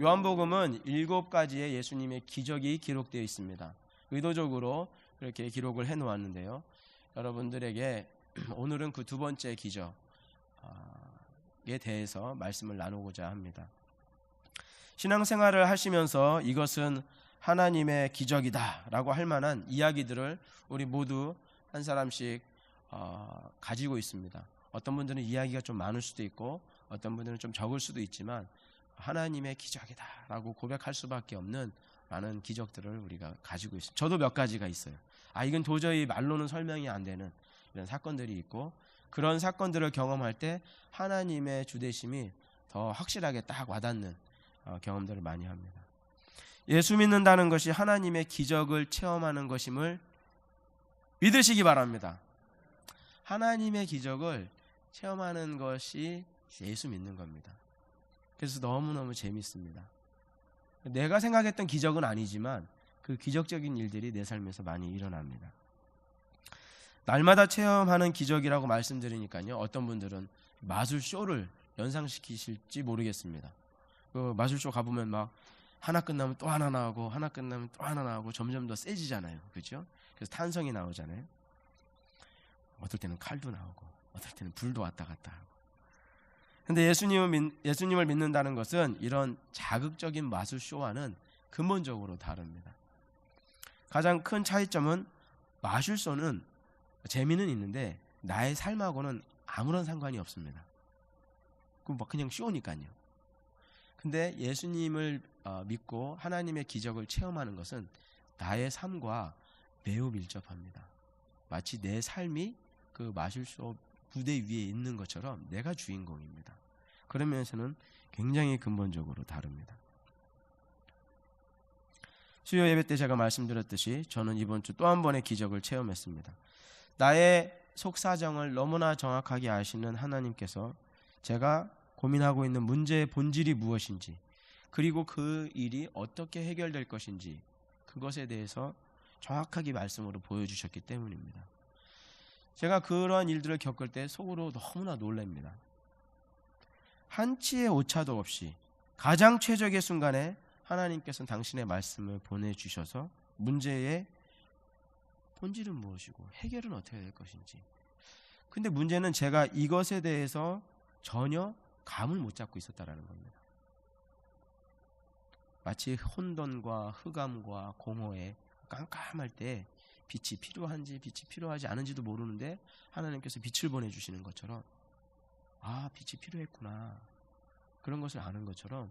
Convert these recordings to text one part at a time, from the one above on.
요한복음은 7가지의 예수님의 기적이 기록되어 있습니다. 의도적으로 그렇게 기록을 해 놓았는데요. 여러분들에게 오늘은 그 두 번째 기적에 대해서 말씀을 나누고자 합니다. 신앙생활을 하시면서 이것은 하나님의 기적이다 라고 할 만한 이야기들을 우리 모두 한 사람씩 가지고 있습니다. 어떤 분들은 이야기가 좀 많을 수도 있고 어떤 분들은 좀 적을 수도 있지만 하나님의 기적이다 라고 고백할 수밖에 없는 많은 기적들을 우리가 가지고 있습니다. 저도 몇 가지가 있어요. 이건 도저히 말로는 설명이 안 되는 이런 사건들이 있고, 그런 사건들을 경험할 때 하나님의 주되심이 더 확실하게 딱 와닿는 경험들을 많이 합니다. 예수 믿는다는 것이 하나님의 기적을 체험하는 것임을 믿으시기 바랍니다. 하나님의 기적을 체험하는 것이 예수 믿는 겁니다. 그래서 너무너무 재밌습니다. 내가 생각했던 기적은 아니지만 그 기적적인 일들이 내 삶에서 많이 일어납니다. 날마다 체험하는 기적이라고 말씀드리니까요, 어떤 분들은 마술쇼를 연상시키실지 모르겠습니다. 그 마술쇼 가보면 막 하나 끝나면 또 하나 나오고 하나 끝나면 또 하나 나오고 점점 더 세지잖아요. 그렇죠? 그래서 탄성이 나오잖아요. 어떨 때는 칼도 나오고 어떨 때는 불도 왔다 갔다 하고. 근데 예수님을 믿는다는 것은 이런 자극적인 마술쇼와는 근본적으로 다릅니다. 가장 큰 차이점은 마술쇼는 재미는 있는데 나의 삶하고는 아무런 상관이 없습니다. 그냥 쇼니까요. 근데 예수님을 믿고 하나님의 기적을 체험하는 것은 나의 삶과 매우 밀접합니다. 마치 내 삶이 그 마술쇼 무대 위에 있는 것처럼 내가 주인공입니다. 그런 면에서는 굉장히 근본적으로 다릅니다. 수요 예배 때 제가 말씀드렸듯이 저는 이번 주 또 한 번의 기적을 체험했습니다. 나의 속사정을 너무나 정확하게 아시는 하나님께서 제가 고민하고 있는 문제의 본질이 무엇인지, 그리고 그 일이 어떻게 해결될 것인지, 그것에 대해서 정확하게 말씀으로 보여주셨기 때문입니다. 제가 그러한 일들을 겪을 때 속으로 너무나 놀랍니다. 한치의 오차도 없이 가장 최적의 순간에 하나님께서는 당신의 말씀을 보내주셔서 문제의 본질은 무엇이고 해결은 어떻게 될 것인지. 근데 문제는 제가 이것에 대해서 전혀 감을 못 잡고 있었다라는 겁니다. 마치 혼돈과 흑암과 공허에 깜깜할 때 빛이 필요한지 빛이 필요하지 않은지도 모르는데 하나님께서 빛을 보내주시는 것처럼, 빛이 필요했구나, 그런 것을 아는 것처럼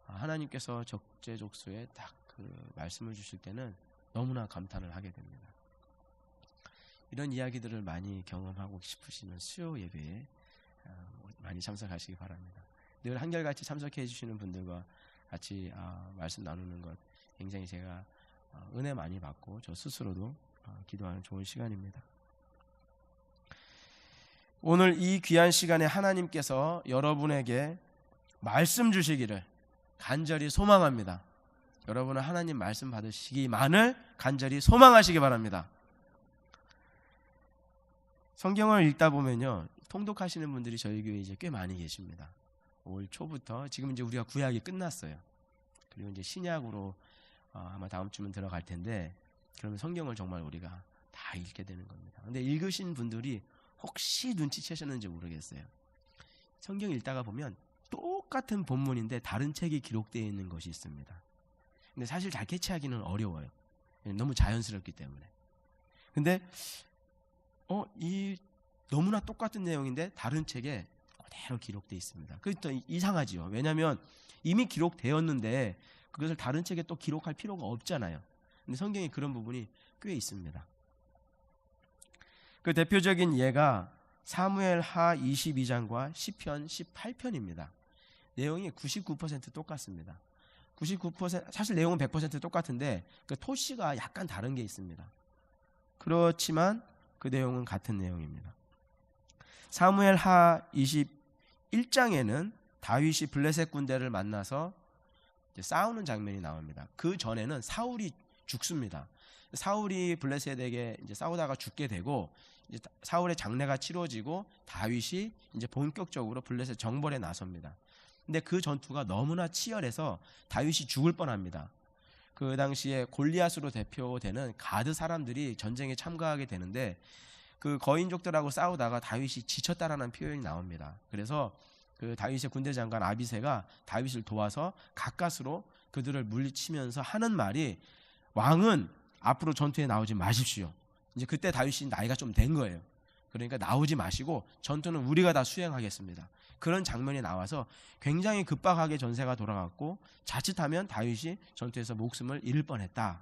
하나님께서 적재적소에 딱 그 말씀을 주실 때는 너무나 감탄을 하게 됩니다. 이런 이야기들을 많이 경험하고 싶으시면 수요 예배에 많이 참석하시기 바랍니다. 늘 한결같이 참석해 주시는 분들과 같이 말씀 나누는 것 굉장히 제가 은혜 많이 받고 저 스스로도 기도하는 좋은 시간입니다. 오늘 이 귀한 시간에 하나님께서 여러분에게 말씀 주시기를 간절히 소망합니다. 여러분은 하나님 말씀 받으시기만을 간절히 소망하시기 바랍니다. 성경을 읽다 보면요, 통독하시는 분들이 저희 교회에 이제 꽤 많이 계십니다. 올 초부터 지금 이제 우리가 구약이 끝났어요. 그리고 이제 신약으로 아마 다음 주면 들어갈 텐데, 그러면 성경을 정말 우리가 다 읽게 되는 겁니다. 근데 읽으신 분들이 혹시 눈치채셨는지 모르겠어요. 성경 읽다가 보면 똑같은 본문인데 다른 책이 기록되어 있는 것이 있습니다. 근데 사실 잘 캐치하기는 어려워요. 너무 자연스럽기 때문에. 근데 이 너무나 똑같은 내용인데 다른 책에 그대로 기록되어 있습니다. 그게 또 이상하지요. 왜냐하면 이미 기록되었는데 그것을 다른 책에 또 기록할 필요가 없잖아요. 근데 성경에 그런 부분이 꽤 있습니다. 그 대표적인 예가 사무엘하 22장과 시편 18편입니다. 내용이 99% 똑같습니다. 99% 사실 내용은 100% 똑같은데 그 토시가 약간 다른 게 있습니다. 그렇지만 그 내용은 같은 내용입니다. 사무엘하 21장에는 다윗이 블레셋 군대를 만나서 싸우는 장면이 나옵니다. 그 전에는 사울이 죽습니다. 사울이 블레셋에게 이제 싸우다가 죽게 되고 이제 사울의 장례가 치러지고 다윗이 이제 본격적으로 블레셋 정벌에 나섭니다. 근데 그 전투가 너무나 치열해서 다윗이 죽을 뻔합니다. 그 당시에 골리앗으로 대표되는 가드 사람들이 전쟁에 참가하게 되는데 그 거인족들하고 싸우다가 다윗이 지쳤다라는 표현이 나옵니다. 그래서 그 다윗의 군대 장관 아비새가 다윗을 도와서 가까스로 그들을 물리치면서 하는 말이, 왕은 앞으로 전투에 나오지 마십시오. 이제 그때 다윗이 나이가 좀 된 거예요. 그러니까 나오지 마시고 전투는 우리가 다 수행하겠습니다. 그런 장면이 나와서 굉장히 급박하게 전세가 돌아갔고 자칫하면 다윗이 전투에서 목숨을 잃을 뻔했다.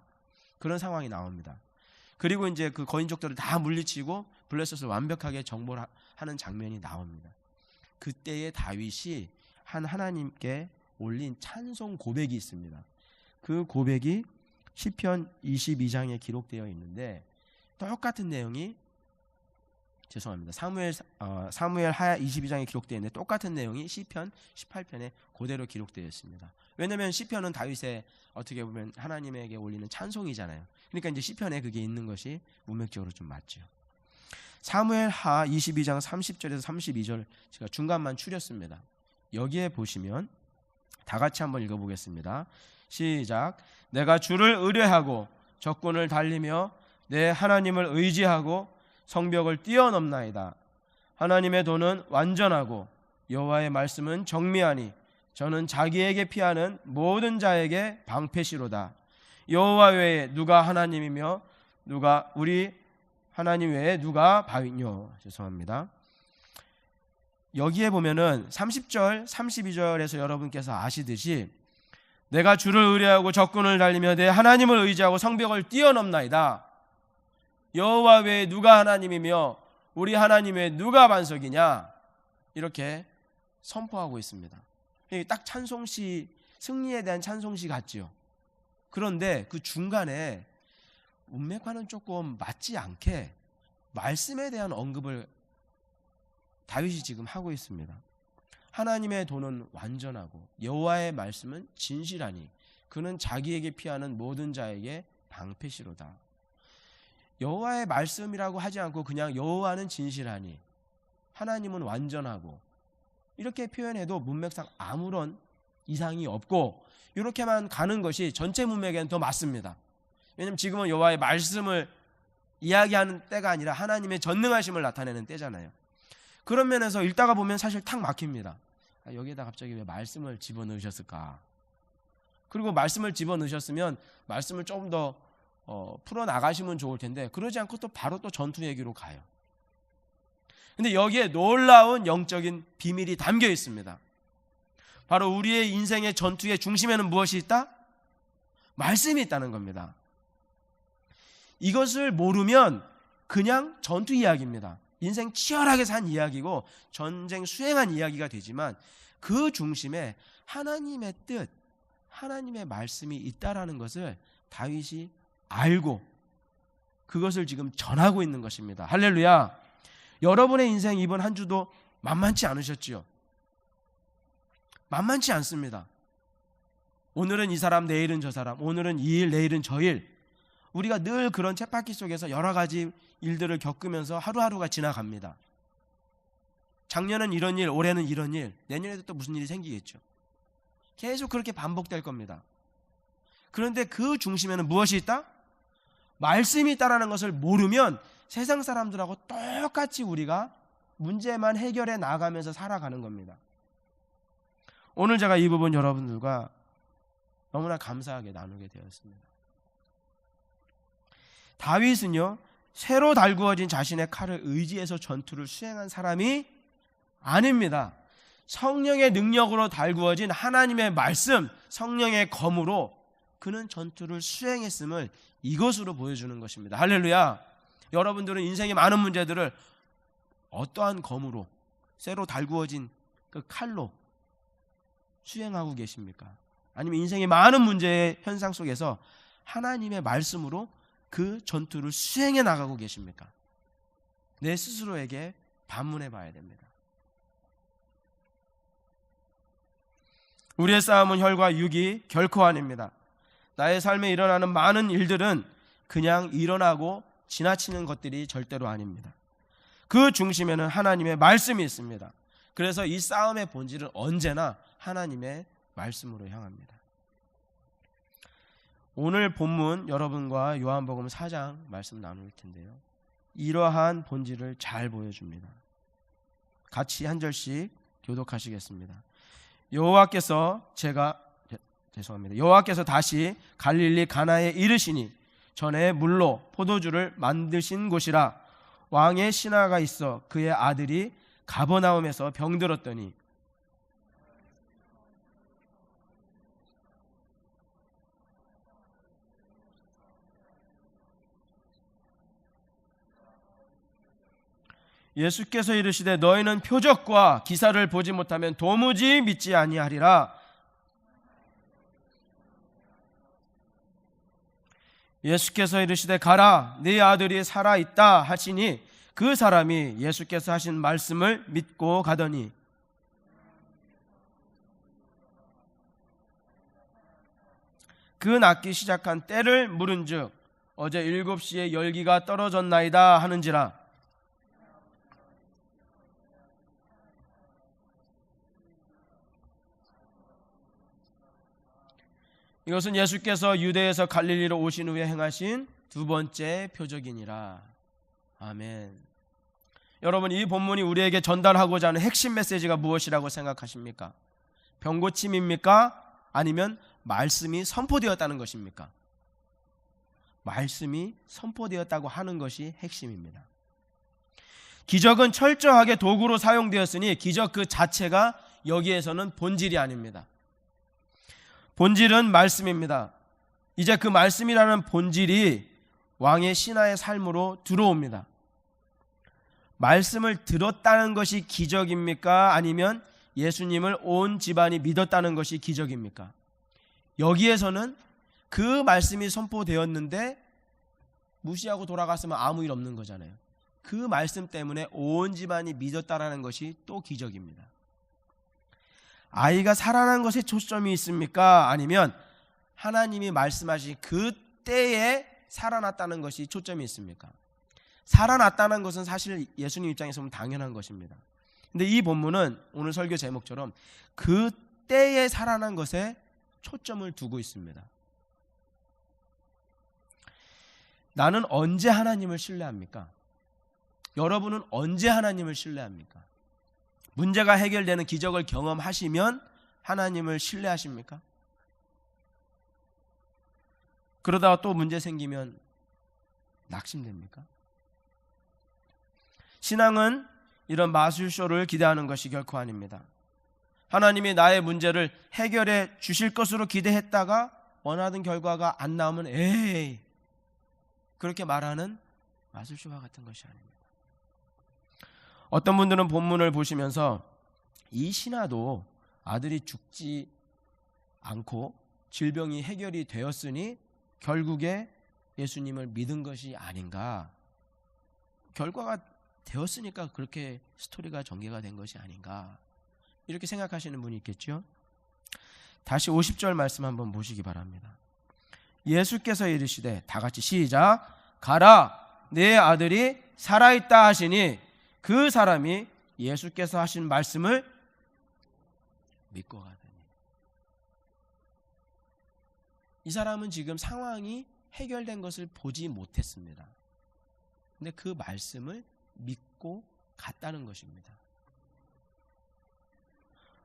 그런 상황이 나옵니다. 그리고 이제 그 거인족들을 다 물리치고 블레셋을 완벽하게 정복을 하는 장면이 나옵니다. 그때의 다윗이 하나님께 올린 찬송 고백이 있습니다. 그 고백이 시편 22장에 기록되어 있는데 똑같은 내용이 사무엘 하야 22장에 기록되어 있는데 똑같은 내용이 시편 18편에 그대로 기록되어 있습니다. 왜냐하면 시편은 다윗의 어떻게 보면 하나님에게 올리는 찬송이잖아요. 그러니까 이제 시편에 그게 있는 것이 문맥적으로 좀 맞죠. 사무엘 하 22장 30절에서 32절 제가 중간만 추렸습니다. 여기에 보시면 다 같이 한번 읽어보겠습니다. 시작. 내가 주를 의뢰하고 적군을 달리며 내 하나님을 의지하고 성벽을 뛰어넘나이다. 하나님의 도는 완전하고 여호와의 말씀은 정미하니 저는 자기에게 피하는 모든 자에게 방패시로다. 여호와 외에 누가 하나님이며 누가 우리 하나님 외에 누가 바위뇨. 죄송합니다. 여기에 보면은 30절 32절에서 여러분께서 아시듯이 내가 주를 의뢰하고 적군을 달리며 내 하나님을 의지하고 성벽을 뛰어넘나이다. 여호와 외에 누가 하나님이며 우리 하나님 외에 누가 반석이냐, 이렇게 선포하고 있습니다. 딱 찬송시, 승리에 대한 찬송시 같지요. 그런데 그 중간에 문맥과는 조금 맞지 않게 말씀에 대한 언급을 다윗이 지금 하고 있습니다. 하나님의 도는 완전하고 여호와의 말씀은 진실하니 그는 자기에게 피하는 모든 자에게 방패시로다. 여호와의 말씀이라고 하지 않고 그냥 여호와는 진실하니 하나님은 완전하고 이렇게 표현해도 문맥상 아무런 이상이 없고 이렇게만 가는 것이 전체 문맥에는 더 맞습니다. 왜냐하면 지금은 여호와의 말씀을 이야기하는 때가 아니라 하나님의 전능하심을 나타내는 때잖아요. 그런 면에서 읽다가 보면 사실 탁 막힙니다. 여기에다 갑자기 왜 말씀을 집어넣으셨을까? 그리고 말씀을 집어넣으셨으면 말씀을 조금 더 풀어나가시면 좋을 텐데 그러지 않고 또 바로 또 전투 얘기로 가요. 근데 여기에 놀라운 영적인 비밀이 담겨 있습니다. 바로 우리의 인생의 전투의 중심에는 무엇이 있다? 말씀이 있다는 겁니다. 이것을 모르면 그냥 전투 이야기입니다. 인생 치열하게 산 이야기고 전쟁 수행한 이야기가 되지만 그 중심에 하나님의 뜻, 하나님의 말씀이 있다라는 것을 다윗이 알고 그것을 지금 전하고 있는 것입니다. 할렐루야. 여러분의 인생 이번 한 주도 만만치 않으셨지요? 만만치 않습니다. 오늘은 이 사람, 내일은 저 사람, 오늘은 이 일, 내일은 저 일. 우리가 늘 그런 쳇바퀴 속에서 여러 가지 일들을 겪으면서 하루하루가 지나갑니다. 작년은 이런 일, 올해는 이런 일, 내년에도 또 무슨 일이 생기겠죠. 계속 그렇게 반복될 겁니다. 그런데 그 중심에는 무엇이 있다? 말씀이 있다라는 것을 모르면 세상 사람들하고 똑같이 우리가 문제만 해결해 나가면서 살아가는 겁니다. 오늘 제가 이 부분 여러분들과 너무나 감사하게 나누게 되었습니다. 다윗은요, 새로 달구어진 자신의 칼을 의지해서 전투를 수행한 사람이 아닙니다. 성령의 능력으로 달구어진 하나님의 말씀, 성령의 검으로 그는 전투를 수행했음을 이것으로 보여주는 것입니다. 할렐루야. 여러분들은 인생의 많은 문제들을 어떠한 검으로, 새로 달구어진 그 칼로 수행하고 계십니까? 아니면 인생의 많은 문제의 현상 속에서 하나님의 말씀으로 그 전투를 수행해 나가고 계십니까? 내 스스로에게 반문해 봐야 됩니다. 우리의 싸움은 혈과 육이 결코 아닙니다. 나의 삶에 일어나는 많은 일들은 그냥 일어나고 지나치는 것들이 절대로 아닙니다. 그 중심에는 하나님의 말씀이 있습니다. 그래서 이 싸움의 본질은 언제나 하나님의 말씀으로 향합니다. 오늘 본문 여러분과 요한복음 4장 말씀 나눌 텐데요, 이러한 본질을 잘 보여줍니다. 같이 한 절씩 교독하시겠습니다. 여호와께서 다시 갈릴리 가나에 이르시니 전에 물로 포도주를 만드신 곳이라. 왕의 신하가 있어 그의 아들이 가버나움에서 병들었더니 예수께서 이르시되 너희는 표적과 기사를 보지 못하면 도무지 믿지 아니하리라. 예수께서 이르시되 가라, 네 아들이 살아있다 하시니 그 사람이 예수께서 하신 말씀을 믿고 가더니 그 낫기 시작한 때를 물은즉 어제 7시에 열기가 떨어졌나이다 하는지라. 이것은 예수께서 유대에서 갈릴리로 오신 후에 행하신 두 번째 표적이니라. 아멘. 여러분, 이 본문이 우리에게 전달하고자 하는 핵심 메시지가 무엇이라고 생각하십니까? 병고침입니까? 아니면 말씀이 선포되었다는 것입니까? 말씀이 선포되었다고 하는 것이 핵심입니다. 기적은 철저하게 도구로 사용되었으니 기적 그 자체가 여기에서는 본질이 아닙니다. 본질은 말씀입니다. 이제 그 말씀이라는 본질이 왕의 신하의 삶으로 들어옵니다. 말씀을 들었다는 것이 기적입니까? 아니면 예수님을 온 집안이 믿었다는 것이 기적입니까? 여기에서는 그 말씀이 선포되었는데 무시하고 돌아갔으면 아무 일 없는 거잖아요. 그 말씀 때문에 온 집안이 믿었다라는 것이 또 기적입니다. 아이가 살아난 것에 초점이 있습니까? 아니면 하나님이 말씀하신 그 때에 살아났다는 것이 초점이 있습니까? 살아났다는 것은 사실 예수님 입장에서 보면 당연한 것입니다. 근데 이 본문은 오늘 설교 제목처럼 그 때에 살아난 것에 초점을 두고 있습니다. 나는 언제 하나님을 신뢰합니까? 여러분은 언제 하나님을 신뢰합니까? 문제가 해결되는 기적을 경험하시면 하나님을 신뢰하십니까? 그러다가 또 문제 생기면 낙심됩니까? 신앙은 이런 마술쇼를 기대하는 것이 결코 아닙니다. 하나님이 나의 문제를 해결해 주실 것으로 기대했다가 원하던 결과가 안 나오면 에이, 그렇게 말하는 마술쇼와 같은 것이 아닙니다. 어떤 분들은 본문을 보시면서 이 신하도 아들이 죽지 않고 질병이 해결이 되었으니 결국에 예수님을 믿은 것이 아닌가, 결과가 되었으니까 그렇게 스토리가 전개가 된 것이 아닌가, 이렇게 생각하시는 분이 있겠죠. 다시 50절 말씀 한번 보시기 바랍니다. 예수께서 이르시되, 다 같이 시작, 가라, 내 아들이 살아있다 하시니 그 사람이 예수께서 하신 말씀을 믿고 가더니. 이 사람은 지금 상황이 해결된 것을 보지 못했습니다. 근데 그 말씀을 믿고 갔다는 것입니다.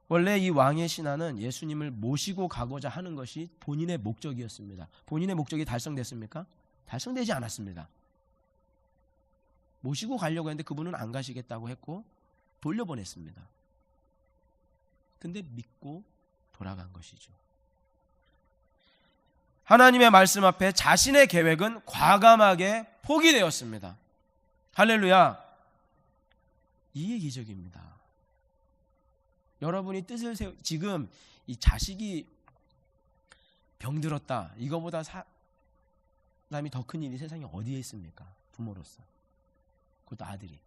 원래 이 왕의 신하는 예수님을 모시고 가고자 하는 것이 본인의 목적이었습니다. 본인의 목적이 달성됐습니까? 달성되지 않았습니다. 모시고 가려고 했는데 그분은 안 가시겠다고 했고 돌려보냈습니다. 근데 믿고 돌아간 것이죠. 하나님의 말씀 앞에 자신의 계획은 과감하게 포기되었습니다. 할렐루야. 이게 기적입니다. 여러분이 뜻을 지금 이 자식이 병들었다, 이거보다 사람이 더 큰 일이 세상에 어디에 있습니까? 부모로서. 그것도 아들이,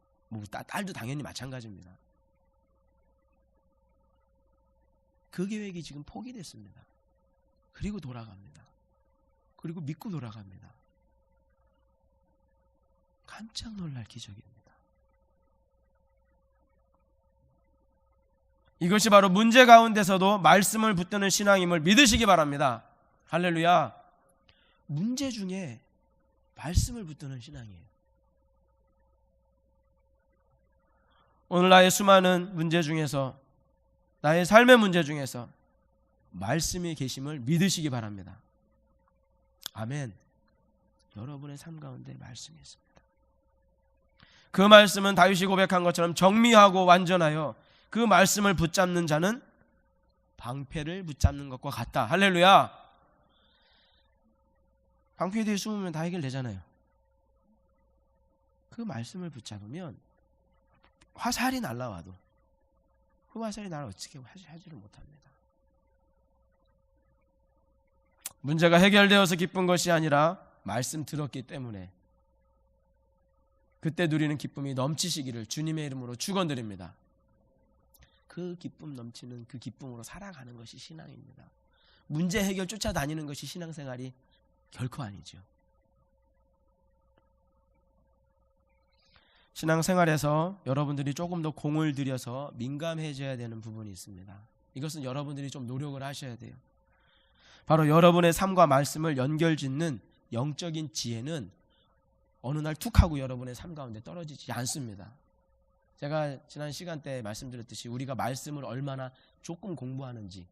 딸도 당연히 마찬가지입니다. 그 계획이 지금 포기됐습니다. 그리고 돌아갑니다. 그리고 믿고 돌아갑니다. 깜짝 놀랄 기적입니다. 이것이 바로 문제 가운데서도 말씀을 붙드는 신앙임을 믿으시기 바랍니다. 할렐루야. 문제 중에 말씀을 붙드는 신앙이에요. 오늘 나의 수많은 문제 중에서, 나의 삶의 문제 중에서 말씀이 계심을 믿으시기 바랍니다. 아멘. 여러분의 삶 가운데 말씀이 있습니다. 그 말씀은 다윗이 고백한 것처럼 정미하고 완전하여 그 말씀을 붙잡는 자는 방패를 붙잡는 것과 같다. 할렐루야. 방패에 대해 숨으면 다 해결되잖아요. 그 말씀을 붙잡으면 화살이 날라와도 그 화살이 나를 어떻게 하지를 못합니다. 문제가 해결되어서 기쁜 것이 아니라 말씀 들었기 때문에 그때 누리는 기쁨이 넘치시기를 주님의 이름으로 축원드립니다. 그 기쁨 넘치는 그 기쁨으로 살아가는 것이 신앙입니다. 문제 해결 쫓아다니는 것이 신앙생활이 결코 아니죠. 신앙생활에서 여러분들이 조금 더 공을 들여서 민감해져야 되는 부분이 있습니다. 이것은 여러분들이 좀 노력을 하셔야 돼요. 바로 여러분의 삶과 말씀을 연결짓는 영적인 지혜는 어느 날 툭 하고 여러분의 삶 가운데 떨어지지 않습니다. 제가 지난 시간 때 말씀드렸듯이 우리가 말씀을 얼마나 조금 공부하는지,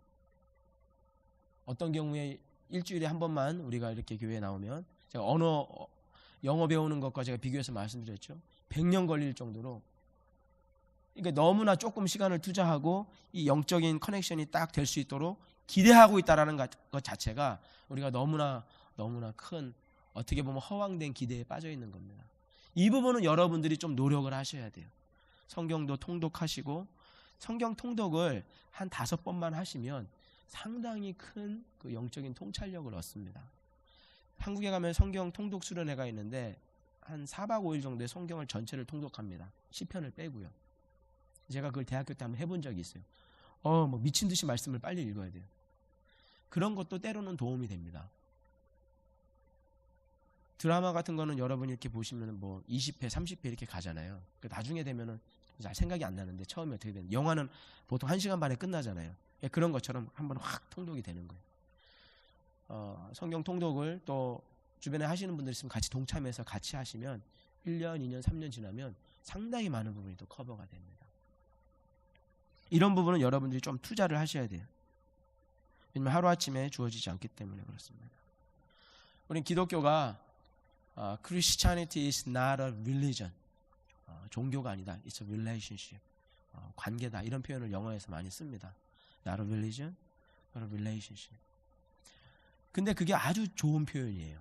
어떤 경우에 일주일에 한 번만 우리가 이렇게 교회에 나오면, 제가 영어 배우는 것과 제가 비교해서 말씀드렸죠. 100년 걸릴 정도로, 그러니까 너무나 조금 시간을 투자하고 이 영적인 커넥션이 딱 될 수 있도록 기대하고 있다라는 것 자체가 우리가 너무나 큰, 어떻게 보면 허황된 기대에 빠져 있는 겁니다. 이 부분은 여러분들이 좀 노력을 하셔야 돼요. 성경도 통독하시고, 성경 통독을 한 5번만 하시면 상당히 큰 그 영적인 통찰력을 얻습니다. 한국에 가면 성경 통독 수련회가 있는데 한 4박 5일 정도의 성경을 전체를 통독합니다. 시편을 빼고요. 제가 그걸 대학교 때 한번 해본 적이 있어요. 뭐 미친 듯이 말씀을 빨리 읽어야 돼요. 그런 것도 때로는 도움이 됩니다. 드라마 같은 거는 여러분이 이렇게 보시면 뭐 20회, 30회 이렇게 가잖아요. 나중에 되면은 잘 생각이 안 나는데 처음에 어떻게 되는, 영화는 보통 1시간 반에 끝나잖아요. 그런 것처럼 한번 확 통독이 되는 거예요. 성경 통독을 또 주변에 하시는 분들 있으면 같이 동참해서 같이 하시면 1년, 2년, 3년 지나면 상당히 많은 부분이 또 커버가 됩니다. 이런 부분은 여러분들이 좀 투자를 하셔야 돼요. 왜냐하면 하루아침에 주어지지 않기 때문에 그렇습니다. 우린 기독교가 Christianity is not a religion, 종교가 아니다, it's a relationship, 관계다, 이런 표현을 영어에서 많이 씁니다. Not a religion, but a relationship. 근데 그게 아주 좋은 표현이에요.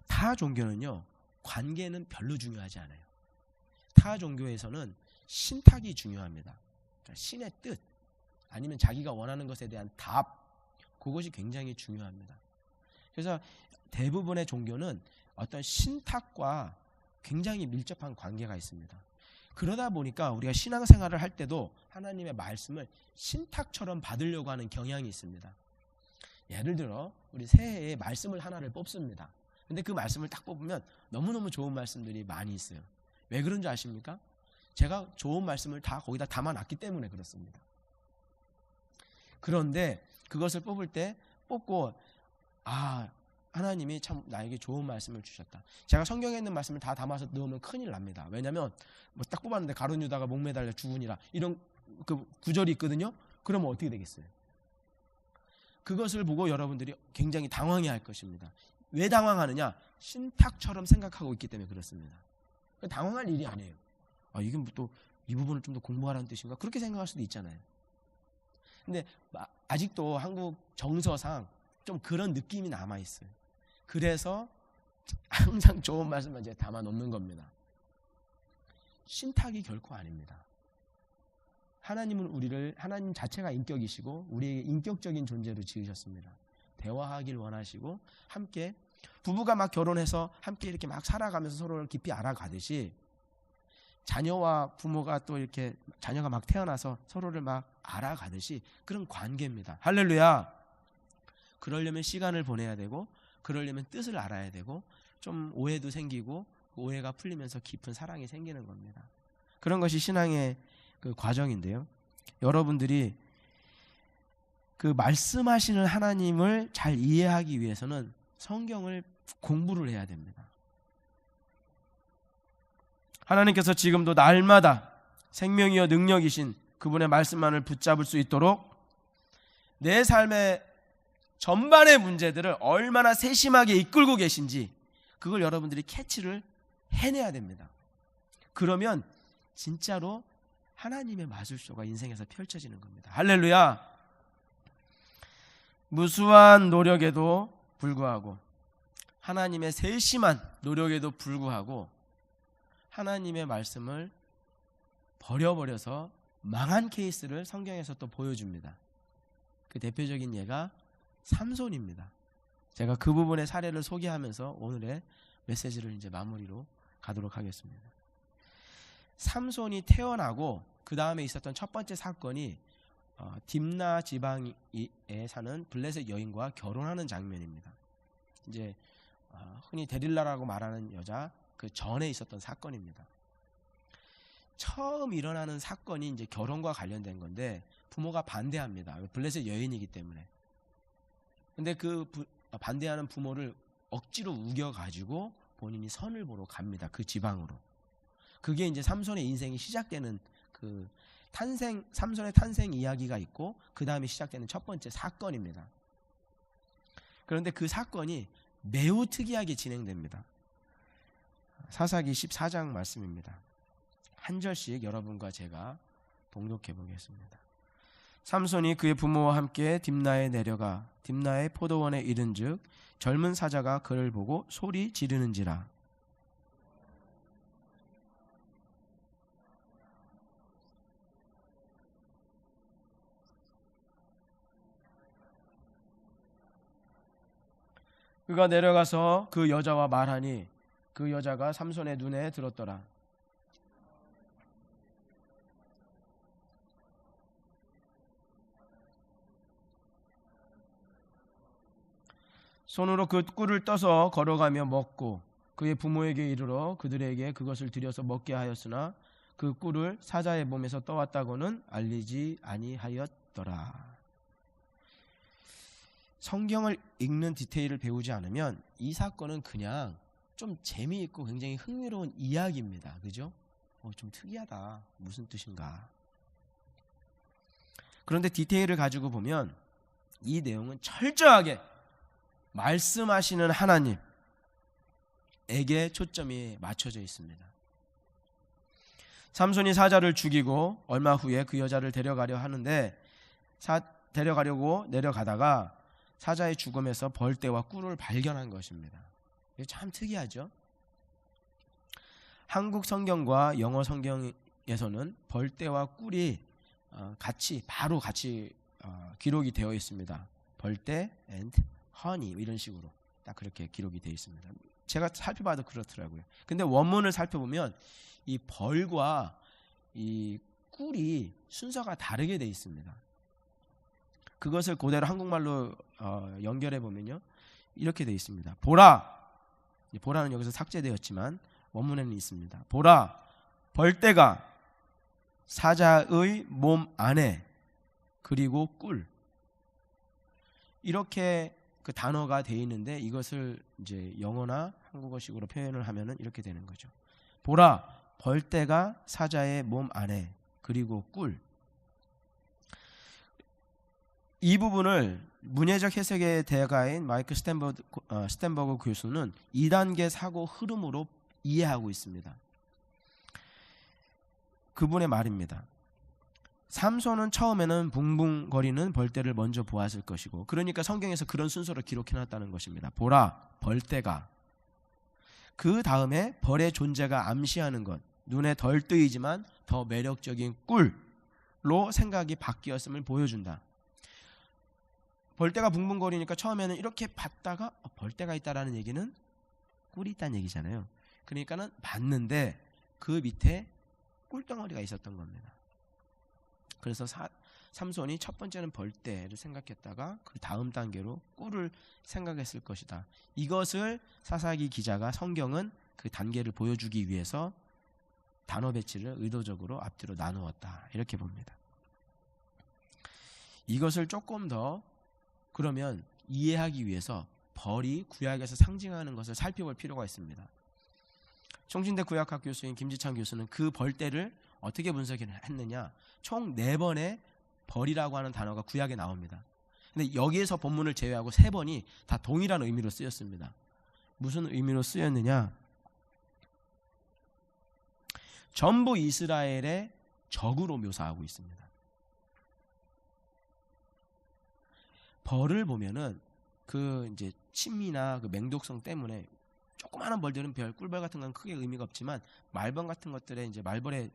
타 종교는요, 관계는 별로 중요하지 않아요. 타 종교에서는 신탁이 중요합니다. 그러니까 신의 뜻, 아니면 자기가 원하는 것에 대한 답, 그것이 굉장히 중요합니다. 그래서 대부분의 종교는 어떤 신탁과 굉장히 밀접한 관계가 있습니다. 그러다 보니까 우리가 신앙생활을 할 때도 하나님의 말씀을 신탁처럼 받으려고 하는 경향이 있습니다. 예를 들어 우리 새해에 말씀을 하나를 뽑습니다. 근데 그 말씀을 딱 뽑으면 너무너무 좋은 말씀들이 많이 있어요. 왜 그런 줄 아십니까? 제가 좋은 말씀을 다 거기다 담아놨기 때문에 그렇습니다. 그런데 그것을 뽑을 때 뽑고, 하나님이 참 나에게 좋은 말씀을 주셨다. 제가 성경에 있는 말씀을 다 담아서 넣으면 큰일 납니다. 왜냐하면 뭐 딱 뽑았는데 가룟 유다가 목매달려 죽으니라, 이런 그 구절이 있거든요. 그러면 어떻게 되겠어요? 그것을 보고 여러분들이 굉장히 당황해야 할 것입니다. 왜 당황하느냐? 신탁처럼 생각하고 있기 때문에 그렇습니다. 당황할 일이 아니에요. 이게 또 이 부분을 좀 더 공부하라는 뜻인가? 그렇게 생각할 수도 있잖아요. 근데 아직도 한국 정서상 좀 그런 느낌이 남아있어요. 그래서 항상 좋은 말씀만 이제 담아 놓는 겁니다. 신탁이 결코 아닙니다. 하나님은 하나님 자체가 인격이시고 우리에게 인격적인 존재로 지으셨습니다. 대화하길 원하시고, 함께 부부가 막 결혼해서 함께 이렇게 막 살아가면서 서로를 깊이 알아가듯이, 자녀와 부모가 또 이렇게 자녀가 막 태어나서 서로를 막 알아가듯이 그런 관계입니다. 할렐루야. 그러려면 시간을 보내야 되고, 그러려면 뜻을 알아야 되고, 좀 오해도 생기고, 오해가 풀리면서 깊은 사랑이 생기는 겁니다. 그런 것이 신앙의 그 과정인데요. 여러분들이 그 말씀하시는 하나님을 잘 이해하기 위해서는 성경을 공부를 해야 됩니다. 하나님께서 지금도 날마다 생명이여 능력이신 그분의 말씀만을 붙잡을 수 있도록 내 삶의 전반의 문제들을 얼마나 세심하게 이끌고 계신지 그걸 여러분들이 캐치를 해내야 됩니다. 그러면 진짜로 하나님의 마술쇼가 인생에서 펼쳐지는 겁니다. 할렐루야. 무수한 노력에도 불구하고, 하나님의 세심한 노력에도 불구하고 하나님의 말씀을 버려버려서 망한 케이스를 성경에서 또 보여줍니다. 그 대표적인 예가 삼손입니다. 제가 그 부분의 사례를 소개하면서 오늘의 메시지를 이제 마무리로 가도록 하겠습니다. 삼손이 태어나고 그 다음에 있었던 첫 번째 사건이 딥나 지방에 사는 블레셋 여인과 결혼하는 장면입니다. 이제 흔히 데릴라라고 말하는 여자 그 전에 있었던 사건입니다. 처음 일어나는 사건이 이제 결혼과 관련된 건데 부모가 반대합니다. 블레셋 여인이기 때문에. 근데 그 반대하는 부모를 억지로 우겨가지고 본인이 선을 보러 갑니다. 그 지방으로. 그게 이제 삼손의 인생이 시작되는 그 삼손의 탄생 이야기가 있고 그 다음에 시작되는 첫 번째 사건입니다. 그런데 그 사건이 매우 특이하게 진행됩니다. 사사기 14장 말씀입니다. 한 절씩 여러분과 제가 봉독해 보겠습니다. 삼손이 그의 부모와 함께 딥나에 내려가 딥나의 포도원에 이른즉 젊은 사자가 그를 보고 소리 지르는지라. 그가 내려가서 그 여자와 말하니 그 여자가 삼손의 눈에 들었더라. 손으로 그 꿀을 떠서 걸어가며 먹고 그의 부모에게 이르러 그들에게 그것을 들여서 먹게 하였으나 그 꿀을 사자의 몸에서 떠왔다고는 알리지 아니하였더라. 성경을 읽는 디테일을 배우지 않으면 이 사건은 그냥 좀 재미있고 굉장히 흥미로운 이야기입니다. 그죠? 좀 특이하다. 무슨 뜻인가? 그런데 디테일을 가지고 보면 이 내용은 철저하게 말씀하시는 하나님에게 초점이 맞춰져 있습니다. 삼손이 사자를 죽이고 얼마 후에 그 여자를 데려가려 하는데 데려가려고 내려가다가 사자의 죽음에서 벌떼와 꿀을 발견한 것입니다. 이게 참 특이하죠? 한국 성경과 영어 성경에서는 벌떼와 꿀이 바로 같이 기록이 되어 있습니다. 벌떼 and honey 이런 식으로 딱 그렇게 기록이 되어 있습니다. 제가 살펴봐도 그렇더라고요. 근데 원문을 살펴보면 이 벌과 이 꿀이 순서가 다르게 되어 있습니다. 그것을 그대로 한국말로 연결해 보면요 이렇게 되어 있습니다. 보라, 보라는 여기서 삭제되었지만 원문에는 있습니다. 보라, 벌떼가 사자의 몸 안에 그리고 꿀, 이렇게 그 단어가 되어 있는데 이것을 이제 영어나 한국어식으로 표현을 하면은 이렇게 되는 거죠. 보라, 벌떼가 사자의 몸 안에 그리고 꿀. 이 부분을 문예적 해석의 대가인 마이크 스탠버그 교수는 2단계 사고 흐름으로 이해하고 있습니다. 그분의 말입니다. 삼손은 처음에는 붕붕거리는 벌떼를 먼저 보았을 것이고, 그러니까 성경에서 그런 순서로 기록해놨다는 것입니다. 보라, 벌떼가. 그 다음에 벌의 존재가 암시하는 것, 눈에 덜 뜨이지만 더 매력적인 꿀로 생각이 바뀌었음을 보여준다. 벌떼가 붕붕거리니까 처음에는 이렇게 봤다가 벌떼가 있다라는 얘기는 꿀이 있다는 얘기잖아요. 그러니까는 봤는데 그 밑에 꿀덩어리가 있었던 겁니다. 그래서 삼손이 첫 번째는 벌떼를 생각했다가 그 다음 단계로 꿀을 생각했을 것이다. 이것을 사사기 기자가 성경은 그 단계를 보여주기 위해서 단어 배치를 의도적으로 앞뒤로 나누었다, 이렇게 봅니다. 이것을 조금 더 그러면 이해하기 위해서 벌이 구약에서 상징하는 것을 살펴볼 필요가 있습니다. 총신대 구약학 교수인 김지찬 교수는 그 벌떼를 어떻게 분석했느냐, 총 4번의 벌이라고 하는 단어가 구약에 나옵니다. 근데 여기에서 본문을 제외하고 3번이 다 동일한 의미로 쓰였습니다. 무슨 의미로 쓰였느냐, 전부 이스라엘의 적으로 묘사하고 있습니다. 벌을 보면은 그 이제 침이나 그 맹독성 때문에 조그마한 벌들은 별 꿀벌 같은 건 크게 의미가 없지만 말벌 같은 것들에 이제 말벌에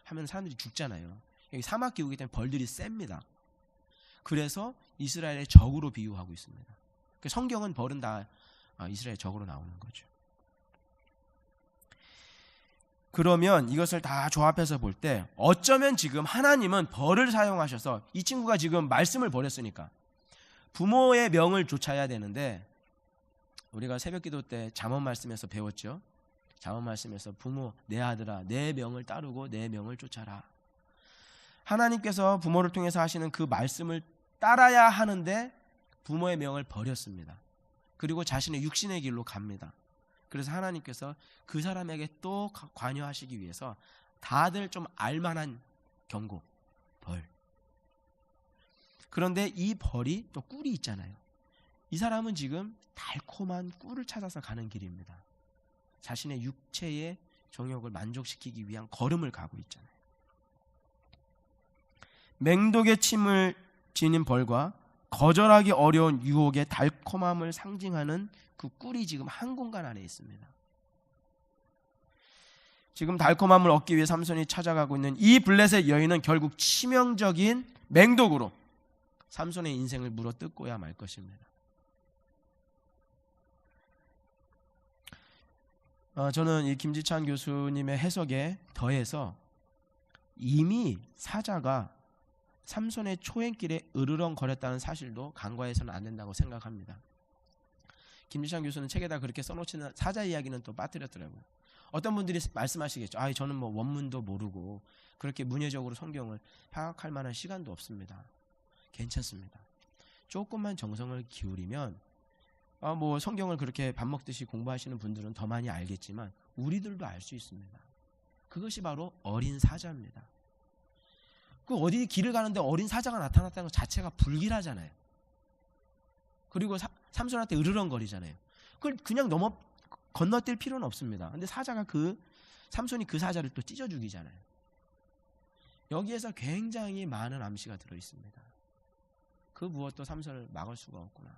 하면 사람들이 죽잖아요. 여기 사막 기후이기 때문에 벌들이 셉니다. 그래서 이스라엘의 적으로 비유하고 있습니다. 성경은 벌은 다 이스라엘 적으로 나오는 거죠. 그러면 이것을 다 조합해서 볼 때 어쩌면 지금 하나님은 벌을 사용하셔서, 이 친구가 지금 말씀을 버렸으니까 부모의 명을 쫓아야 되는데, 우리가 새벽기도 때 잠언 말씀에서 배웠죠. 잠언 말씀에서 부모, 내 아들아 내 명을 따르고 내 명을 쫓아라. 하나님께서 부모를 통해서 하시는 그 말씀을 따라야 하는데 부모의 명을 버렸습니다. 그리고 자신의 육신의 길로 갑니다. 그래서 하나님께서 그 사람에게 또 관여하시기 위해서 다들 좀 알만한 경고, 벌. 그런데 이 벌이 또 꿀이 있잖아요. 이 사람은 지금 달콤한 꿀을 찾아서 가는 길입니다. 자신의 육체의 정욕을 만족시키기 위한 걸음을 가고 있잖아요. 맹독의 침을 지닌 벌과 거절하기 어려운 유혹의 달콤함을 상징하는 그 꿀이 지금 한 공간 안에 있습니다. 지금 달콤함을 얻기 위해 삼손이 찾아가고 있는 이 블레셋 여인은 결국 치명적인 맹독으로 삼손의 인생을 물어뜯고야 말 것입니다. 저는 이 김지찬 교수님의 해석에 더해서 이미 사자가 삼손의 초행길에 으르렁거렸다는 사실도 간과해서는 안 된다고 생각합니다. 김지찬 교수는 책에다 그렇게 써놓지는 사자 이야기는 또 빠뜨렸더라고요. 어떤 분들이 말씀하시겠죠. 저는 뭐 원문도 모르고 그렇게 문예적으로 성경을 파악할 만한 시간도 없습니다. 괜찮습니다. 조금만 정성을 기울이면 뭐 성경을 그렇게 밥 먹듯이 공부하시는 분들은 더 많이 알겠지만 우리들도 알 수 있습니다. 그것이 바로 어린 사자입니다. 그 어디 길을 가는데 어린 사자가 나타났다는 것 자체가 불길하잖아요. 그리고 삼손한테 으르렁거리잖아요. 그걸 그냥 건너뛸 필요는 없습니다. 근데 삼손이 그 사자를 또 찢어 죽이잖아요. 여기에서 굉장히 많은 암시가 들어 있습니다. 그 무엇도 삼손을 막을 수가 없구나.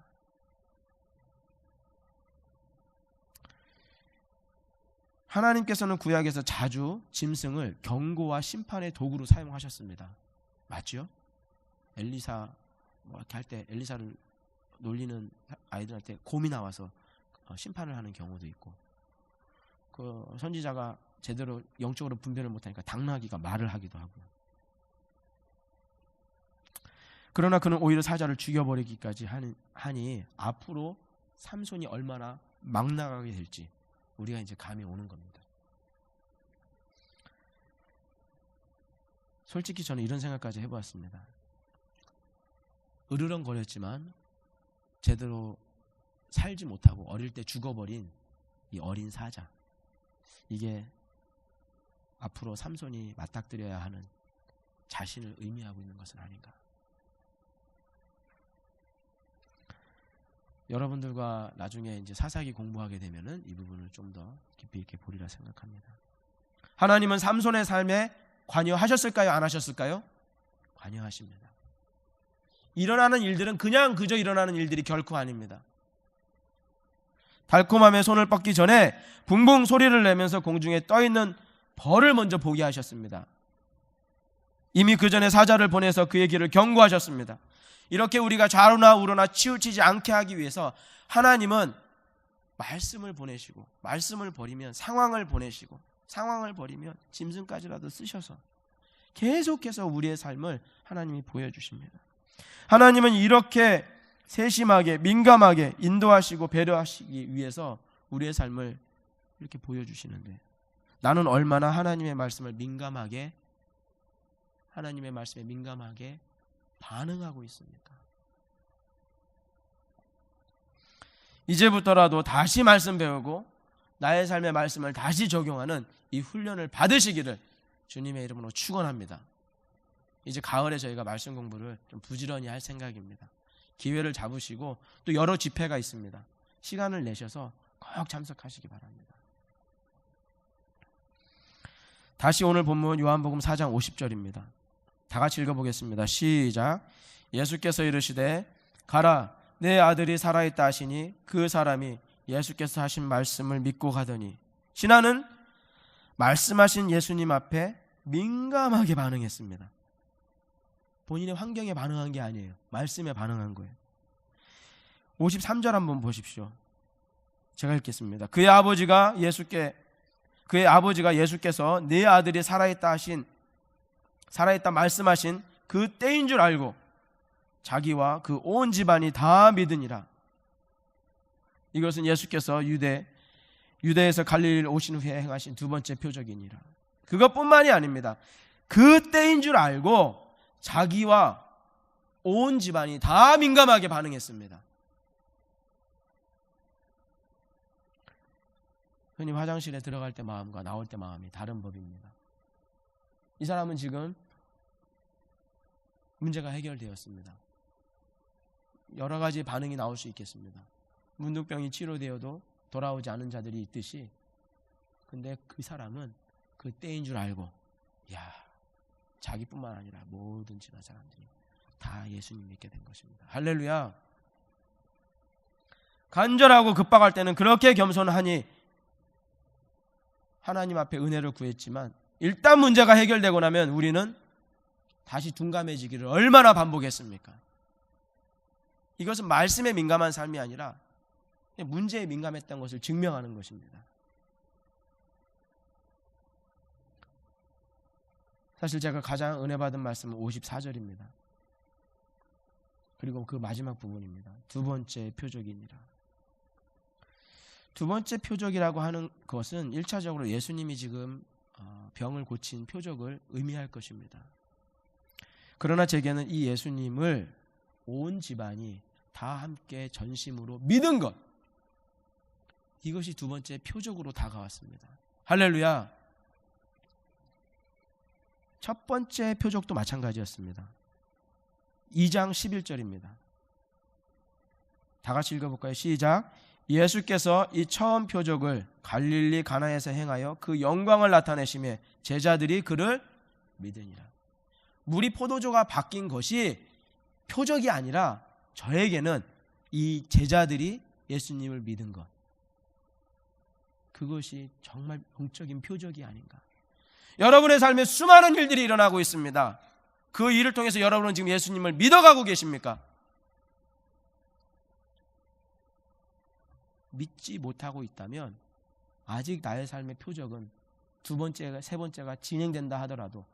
하나님께서는 구약에서 자주 짐승을 경고와 심판의 도구로 사용하셨습니다. 맞죠? 엘리사 이렇게 할 때 엘리사를 놀리는 아이들한테 곰이 나와서 심판을 하는 경우도 있고, 그 선지자가 제대로 영적으로 분별을 못하니까 당나귀가 말을 하기도 하고요. 그러나 그는 오히려 사자를 죽여버리기까지 하니 앞으로 삼손이 얼마나 막 나가게 될지 우리가 이제 감이 오는 겁니다. 솔직히 저는 이런 생각까지 해보았습니다. 으르렁거렸지만 제대로 살지 못하고 어릴 때 죽어버린 이 어린 사자, 이게 앞으로 삼손이 맞닥뜨려야 하는 자신을 의미하고 있는 것은 아닌가. 여러분들과 나중에 이제 사사기 공부하게 되면은 이 부분을 좀 더 깊이 있게 보리라 생각합니다. 하나님은 삼손의 삶에 관여하셨을까요? 안 하셨을까요? 관여하십니다. 일어나는 일들은 그저 일어나는 일들이 결코 아닙니다. 달콤함에 손을 뻗기 전에 붕붕 소리를 내면서 공중에 떠있는 벌을 먼저 보게 하셨습니다. 이미 그 전에 사자를 보내서 그의 길을 경고하셨습니다. 이렇게 우리가 좌로나 우로나 치우치지 않게 하기 위해서 하나님은 말씀을 보내시고, 말씀을 버리면 상황을 보내시고, 상황을 버리면 짐승까지라도 쓰셔서 계속해서 우리의 삶을 하나님이 보여주십니다. 하나님은 이렇게 세심하게 민감하게 인도하시고 배려하시기 위해서 우리의 삶을 이렇게 보여주시는데, 나는 얼마나 하나님의 말씀에 민감하게 반응하고 있습니까? 이제부터라도 다시 말씀 배우고 나의 삶의 말씀을 다시 적용하는 이 훈련을 받으시기를 주님의 이름으로 축원합니다. 이제 가을에 저희가 말씀 공부를 좀 부지런히 할 생각입니다. 기회를 잡으시고 또 여러 집회가 있습니다. 시간을 내셔서 꼭 참석하시기 바랍니다. 다시 오늘 본문 요한복음 4장 50절입니다. 다 같이 읽어보겠습니다. 시작. 예수께서 이르시되 가라 내 아들이 살아있다 하시니 그 사람이 예수께서 하신 말씀을 믿고 가더니 신하는 말씀하신 예수님 앞에 민감하게 반응했습니다. 본인의 환경에 반응한 게 아니에요. 말씀에 반응한 거예요. 53절 한번 보십시오. 제가 읽겠습니다. 그의 아버지가 예수께서 네 아들이 살아있다 말씀하신 그 때인 줄 알고 자기와 그 온 집안이 다 믿으니라. 이것은 예수께서 유대에서 갈릴리를 오신 후에 행하신 두 번째 표적이니라. 그것뿐만이 아닙니다. 그 때인 줄 알고 자기와 온 집안이 다 민감하게 반응했습니다. 흔히 화장실에 들어갈 때 마음과 나올 때 마음이 다른 법입니다. 이 사람은 지금 문제가 해결되었습니다. 여러 가지 반응이 나올 수 있겠습니다. 문둥병이 치료되어도 돌아오지 않은 자들이 있듯이, 근데 그 사람은 그 때인 줄 알고, 자기뿐만 아니라 모든 지나 사람들이 다 예수님 믿게 된 것입니다. 할렐루야. 간절하고 급박할 때는 그렇게 겸손하니 하나님 앞에 은혜를 구했지만 일단 문제가 해결되고 나면 우리는 다시 둔감해지기를 얼마나 반복했습니까? 이것은 말씀에 민감한 삶이 아니라 문제에 민감했던 것을 증명하는 것입니다. 사실 제가 가장 은혜 받은 말씀은 54절입니다. 그리고 그 마지막 부분입니다. 두 번째 표적이니라. 두 번째 표적이라고 하는 것은 1차적으로 예수님이 지금 병을 고친 표적을 의미할 것입니다. 그러나 제게는 이 예수님을 온 집안이 다 함께 전심으로 믿은 것, 이것이 두 번째 표적으로 다가왔습니다. 할렐루야. 첫 번째 표적도 마찬가지였습니다. 2장 11절입니다. 다 같이 읽어볼까요? 시작. 예수께서 이 처음 표적을 갈릴리 가나에서 행하여 그 영광을 나타내시며 제자들이 그를 믿으니라. 물이 포도주가 바뀐 것이 표적이 아니라 저에게는 이 제자들이 예수님을 믿은 것, 그것이 정말 영적인 표적이 아닌가. 여러분의 삶에 수많은 일들이 일어나고 있습니다. 그 일을 통해서 여러분은 지금 예수님을 믿어가고 계십니까? 믿지 못하고 있다면 아직 나의 삶의 표적은 두 번째가, 세 번째가 진행된다 하더라도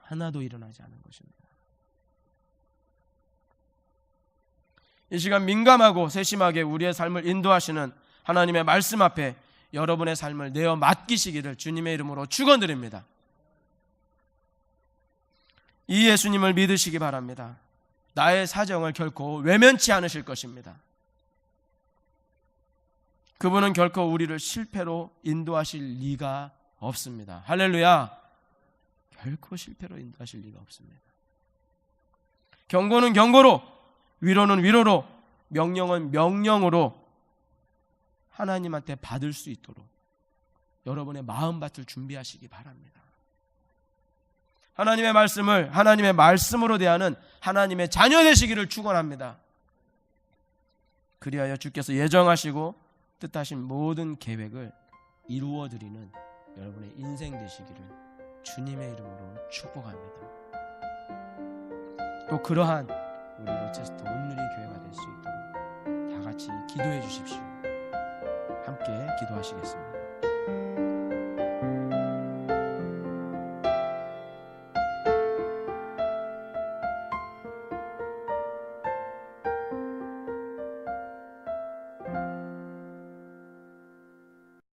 하나도 일어나지 않은 것입니다. 이 시간 민감하고 세심하게 우리의 삶을 인도하시는 하나님의 말씀 앞에 여러분의 삶을 내어 맡기시기를 주님의 이름으로 축원드립니다. 이 예수님을 믿으시기 바랍니다. 나의 사정을 결코 외면치 않으실 것입니다. 그분은 결코 우리를 실패로 인도하실 리가 없습니다. 할렐루야. 결코 실패로 인도하실 리가 없습니다. 경고는 경고로, 위로는 위로로, 명령은 명령으로 하나님한테 받을 수 있도록 여러분의 마음밭을 준비하시기 바랍니다. 하나님의 말씀을 하나님의 말씀으로 대하는 하나님의 자녀 되시기를 축원합니다. 그리하여 주께서 예정하시고 뜻하신 모든 계획을 이루어드리는 여러분의 인생 되시기를 주님의 이름으로 축복합니다. 또 그러한 우리 로체스터 온누리 교회가 될 수 있도록 다 같이 기도해 주십시오. 함께 기도하시겠습니다.